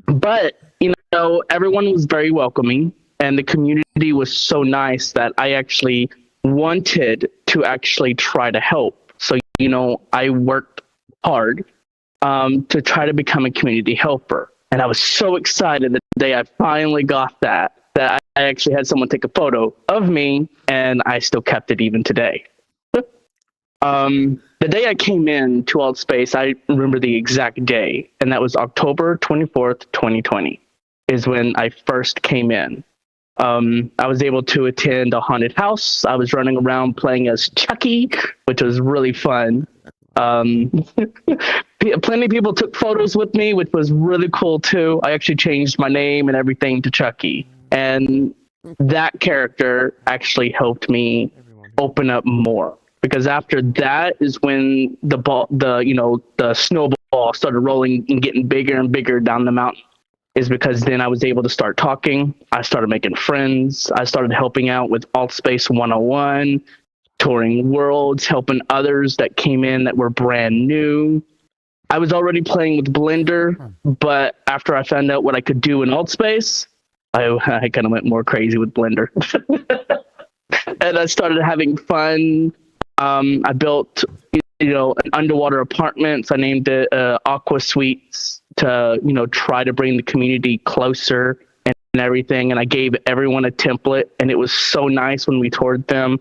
But, everyone was very welcoming, and the community was so nice that I actually wanted to actually try to help. So, I worked hard to try to become a community helper. And I was so excited the day I finally got that I actually had someone take a photo of me, and I still kept it even today. The day I came in to Altspace, I remember the exact day, and that was October 24th, 2020, is when I first came in. I was able to attend a haunted house. I was running around playing as Chucky, which was really fun. Plenty of people took photos with me, which was really cool too. I actually changed my name and everything to Chucky, and that character actually helped me open up more. Because after that is when the snowball started rolling and getting bigger and bigger down the mountain. Is because then I was able to start talking. I started making friends. I started helping out with Altspace 101, touring worlds, helping others that came in that were brand new. I was already playing with Blender, but after I found out what I could do in Altspace, I kind of went more crazy with Blender. And I started having fun. I built, an underwater apartment. So I named it Aqua Suites to, try to bring the community closer and everything. And I gave everyone a template, and it was so nice when we toured them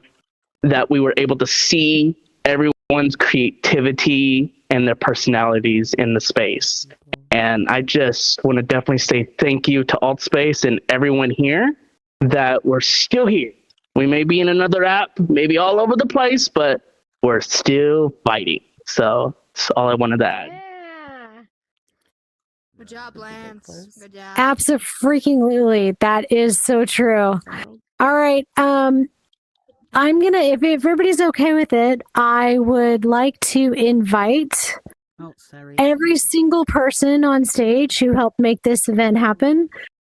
that we were able to see everyone's creativity and their personalities in the space. And I just want to definitely say thank you to Altspace and everyone here that we're still here. We may be in another app, maybe all over the place, but we're still fighting. So that's all I wanted to add. Good job, Lance. Good job. Abso-freaking-lutely. That is so true. All right. I'm going to, if everybody's okay with it, I would like to invite every single person on stage who helped make this event happen.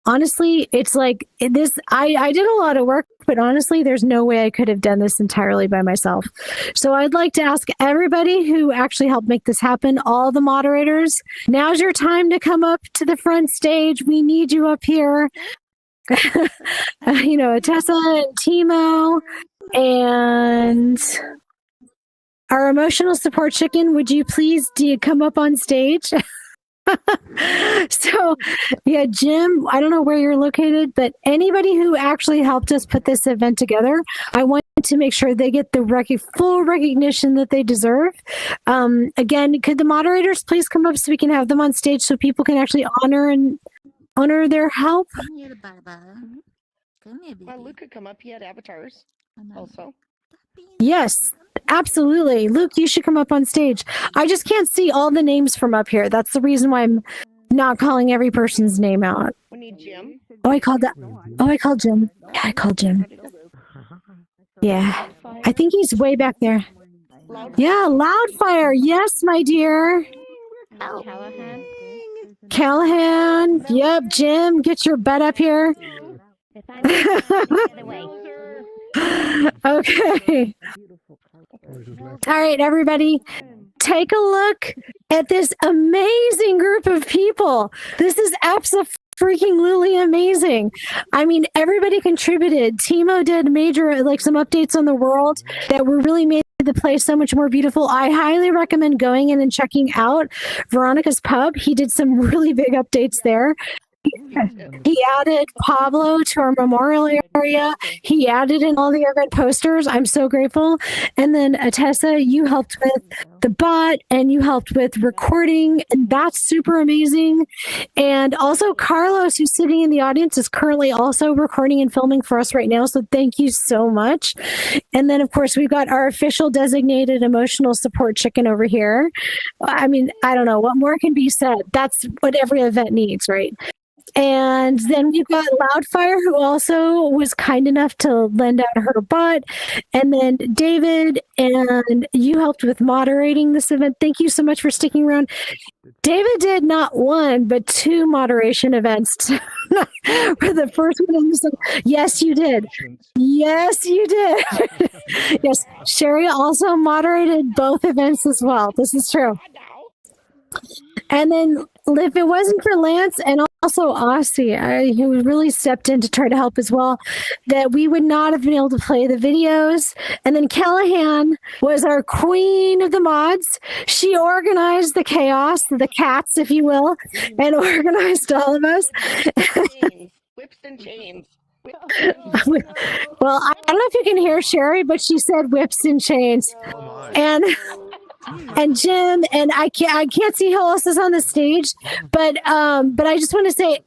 Honestly, it's like this. I did a lot of work, but honestly, there's no way I could have done this entirely by myself. So I'd like to ask everybody who actually helped make this happen, all the moderators, now's your time to come up to the front stage. We need you up here. Atessa and Timo and our emotional support chicken. Would you please come up on stage? So, yeah, Jim, I don't know where you're located, but anybody who actually helped us put this event together, I want to make sure they get the full recognition that they deserve. Again, could the moderators please come up so we can have them on stage so people can actually honor their help? Luke could come up. He had avatars also. Yes, absolutely. Luke, you should come up on stage. I just can't see all the names from up here. That's the reason why I'm not calling every person's name out. We need Jim. I called Jim. Yeah, I called Jim. Yeah, I think he's way back there. Yeah, Loudfire. Yes, my dear. Callahan. Yep, Jim, get your butt up here. Okay. All right, everybody, take a look at this amazing group of people. This is absolutely amazing. I mean, everybody contributed. Timo did major, like some updates on the world that were really made the place so much more beautiful. I highly recommend going in and checking out Veronica's Pub. He did some really big updates there. He added Pablo to our memorial area. He added in all the event posters. I'm so grateful. And then Atessa, you helped with the bot and you helped with recording, and that's super amazing. And also Carlos, who's sitting in the audience, is currently also recording and filming for us right now. So thank you so much. And then of course we've got our official designated emotional support chicken over here. I mean, I don't know what more can be said. That's what every event needs, right? And then we've got Loudfire, who also was kind enough to lend out her bot. And then David, and you helped with moderating this event. Thank you so much for sticking around. David did not one, but 2 moderation events. For the first one, yes, you did. Yes, you did. Yes, Sherry also moderated both events as well. This is true. And then if it wasn't for Lance and also Aussie, who really stepped in to try to help as well, that we would not have been able to play the videos. And then Callahan was our queen of the mods. She organized the chaos, the cats, if you will, and organized all of us. Whips and chains. Well, I don't know if you can hear Sherry, but she said whips and chains. And Jim, and I can't see who else is on the stage, but I just want to say,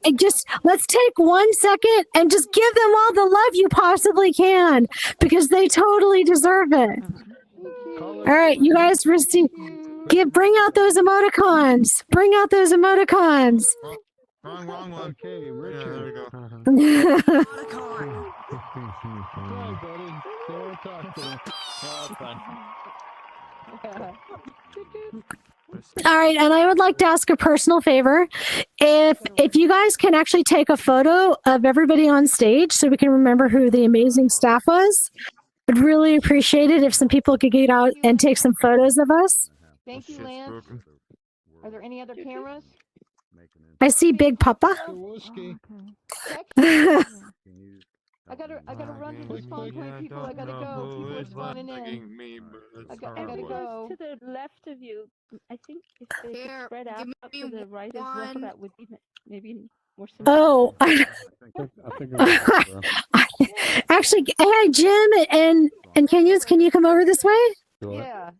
let's take 1 second and just give them all the love you possibly can, because they totally deserve it. All right, you guys bring out those emoticons. Bring out those emoticons. Wrong one. Okay, Richard. Yeah, there we go. All right, and I would like to ask a personal favor. If you guys can actually take a photo of everybody on stage so we can remember who the amazing staff was, I'd really appreciate it if some people could get out and take some photos of us. Thank you, Lance. Are there any other cameras? I see Big Papa. I gotta run to the spawn point, people. I gotta go. People are spawning in. I gotta go. To the left of you, I think if they could spread out up to the right as well, that would be maybe more similar. Oh, actually, hey, Jim and can you come over this way? Yeah,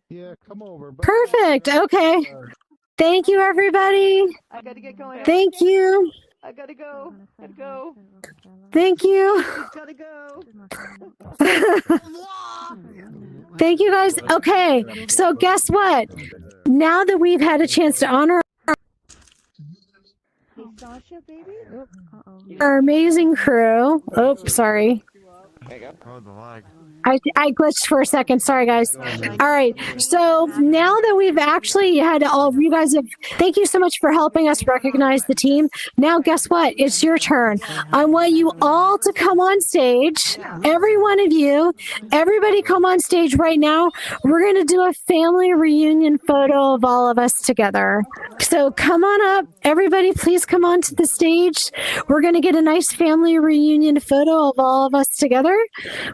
come over. Perfect. Okay. Thank you, everybody. I gotta get going. Thank you. I gotta go. Gotta go. Thank you. Gotta go. Thank you, guys. Okay, so guess what? Now that we've had a chance to honor our amazing crew. Oh, sorry. I glitched for a second. Sorry, guys. All right. So now that we've actually had all of you guys thank you so much for helping us recognize the team. Now, guess what? It's your turn. I want you all to come on stage. Every one of you, everybody come on stage right now. We're going to do a family reunion photo of all of us together. So come on up. Everybody, please come on to the stage. We're going to get a nice family reunion photo of all of us together.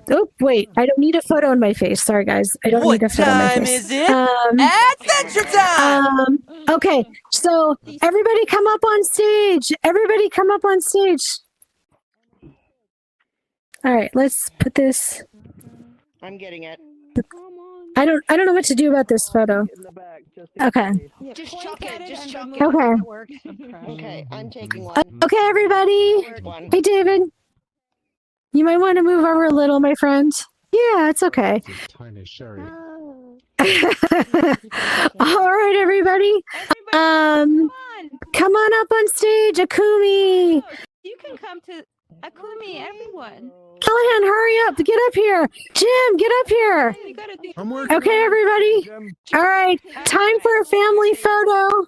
Oh, wait. I don't need a photo in my face. Sorry, guys. I don't need a photo in my face. What time is it? Adventure time! Okay, so everybody come up on stage. Everybody come up on stage. All right, let's put this. I'm getting it. I don't know what to do about this photo. Okay. Just chuck it. Just chuck it. Okay. Okay, I'm taking one. Okay, everybody. Hey, David. You might want to move over a little, my friend. Yeah, it's okay. Tiny Sherry. All right, everybody. Come on up on stage, Akumi. You can come to Akumi, everyone. Callahan, hurry up. Get up here. Jim, get up here. Okay, everybody. All right, time for a family photo.